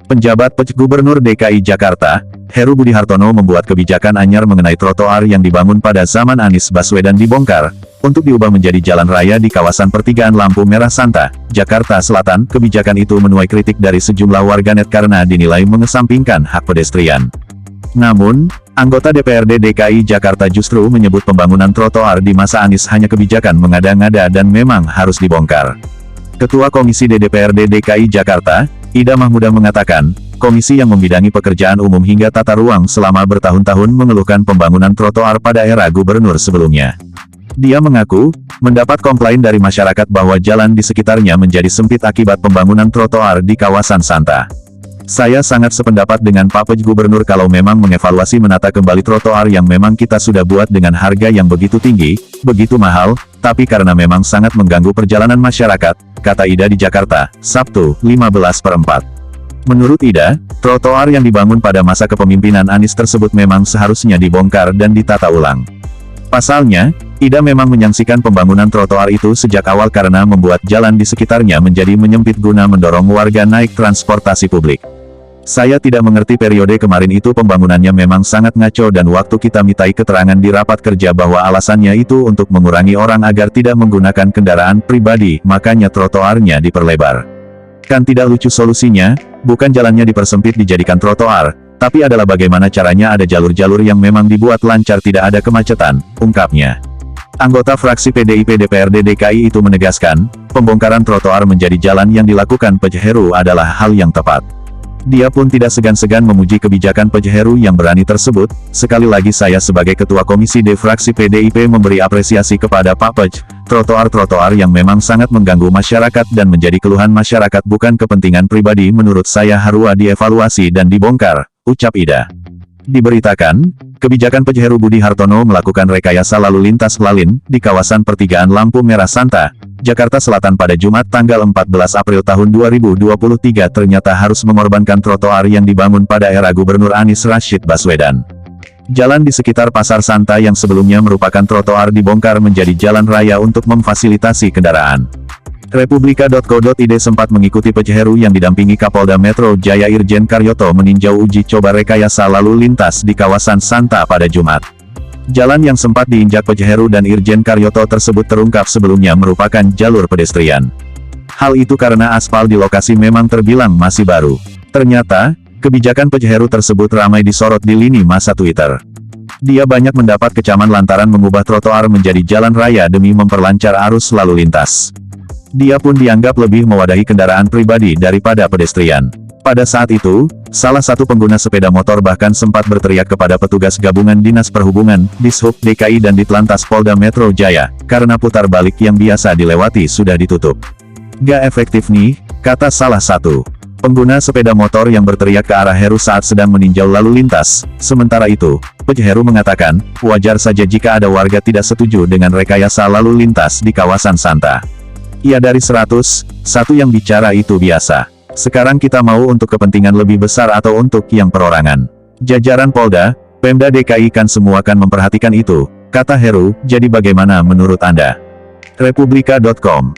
Penjabat PJ Gubernur DKI Jakarta, Heru Budi Hartono membuat kebijakan anyar mengenai trotoar yang dibangun pada zaman Anies Baswedan dibongkar, untuk diubah menjadi jalan raya di kawasan pertigaan lampu merah Santa, Jakarta Selatan. Kebijakan itu menuai kritik dari sejumlah warganet karena dinilai mengesampingkan hak pedestrian. Namun, anggota DPRD DKI Jakarta justru menyebut pembangunan trotoar di masa Anies hanya kebijakan mengada-ngada dan memang harus dibongkar. Ketua Komisi DPRD DKI Jakarta, Ida Mahmuda mengatakan, komisi yang membidangi pekerjaan umum hingga tata ruang selama bertahun-tahun mengeluhkan pembangunan trotoar pada era gubernur sebelumnya. Dia mengaku, mendapat komplain dari masyarakat bahwa jalan di sekitarnya menjadi sempit akibat pembangunan trotoar di kawasan Santa. Saya sangat sependapat dengan Pak PJ Gubernur kalau memang mengevaluasi menata kembali trotoar yang memang kita sudah buat dengan harga yang begitu tinggi, begitu mahal, tapi karena memang sangat mengganggu perjalanan masyarakat, kata Ida di Jakarta, Sabtu, 15/4. Menurut Ida, trotoar yang dibangun pada masa kepemimpinan Anies tersebut memang seharusnya dibongkar dan ditata ulang. Pasalnya, Ida memang menyaksikan pembangunan trotoar itu sejak awal karena membuat jalan di sekitarnya menjadi menyempit guna mendorong warga naik transportasi publik. Saya tidak mengerti periode kemarin itu pembangunannya memang sangat ngaco dan waktu kita mintai keterangan di rapat kerja bahwa alasannya itu untuk mengurangi orang agar tidak menggunakan kendaraan pribadi, makanya trotoarnya diperlebar. Kan tidak lucu solusinya, bukan jalannya dipersempit dijadikan trotoar, tapi adalah bagaimana caranya ada jalur-jalur yang memang dibuat lancar tidak ada kemacetan, ungkapnya. Anggota fraksi PDIP DPRD DKI itu menegaskan, pembongkaran trotoar menjadi jalan yang dilakukan PJ Heru adalah hal yang tepat. Dia pun tidak segan-segan memuji kebijakan PJ Heru yang berani tersebut. Sekali lagi saya sebagai Ketua Komisi D fraksi PDIP memberi apresiasi kepada Pak PJ. Trotoar-trotoar yang memang sangat mengganggu masyarakat dan menjadi keluhan masyarakat bukan kepentingan pribadi menurut saya harus dievaluasi dan dibongkar, ucap Ida. Diberitakan, kebijakan PJ Heru Budi Hartono melakukan rekayasa lalu lintas lalin di kawasan pertigaan lampu merah Santa, Jakarta Selatan pada Jumat tanggal 14 April tahun 2023 ternyata harus mengorbankan trotoar yang dibangun pada era Gubernur Anies Rashid Baswedan. Jalan di sekitar Pasar Santa yang sebelumnya merupakan trotoar dibongkar menjadi jalan raya untuk memfasilitasi kendaraan. Republika.co.id sempat mengikuti PJ Heru yang didampingi Kapolda Metro Jaya Irjen Karyoto meninjau uji coba rekayasa lalu lintas di kawasan Santa pada Jumat. Jalan yang sempat diinjak PJ Heru dan Irjen Karyoto tersebut terungkap sebelumnya merupakan jalur pedestrian. Hal itu karena aspal di lokasi memang terbilang masih baru. Ternyata, kebijakan PJ Heru tersebut ramai disorot di lini masa Twitter. Dia banyak mendapat kecaman lantaran mengubah trotoar menjadi jalan raya demi memperlancar arus lalu lintas. Dia pun dianggap lebih mewadahi kendaraan pribadi daripada pedestrian. Pada saat itu, salah satu pengguna sepeda motor bahkan sempat berteriak kepada petugas gabungan Dinas Perhubungan, Dishub DKI dan Ditlantas Polda Metro Jaya, karena putar balik yang biasa dilewati sudah ditutup. Gak efektif nih, kata salah satu pengguna sepeda motor yang berteriak ke arah Heru saat sedang meninjau lalu lintas. Sementara itu, PJ Heru mengatakan, wajar saja jika ada warga tidak setuju dengan rekayasa lalu lintas di kawasan Santa. Ya dari 100, satu yang bicara itu biasa. Sekarang kita mau untuk kepentingan lebih besar atau untuk yang perorangan. Jajaran Polda, Pemda DKI kan semua kan memperhatikan itu, kata Heru. Jadi bagaimana menurut Anda? Republika.com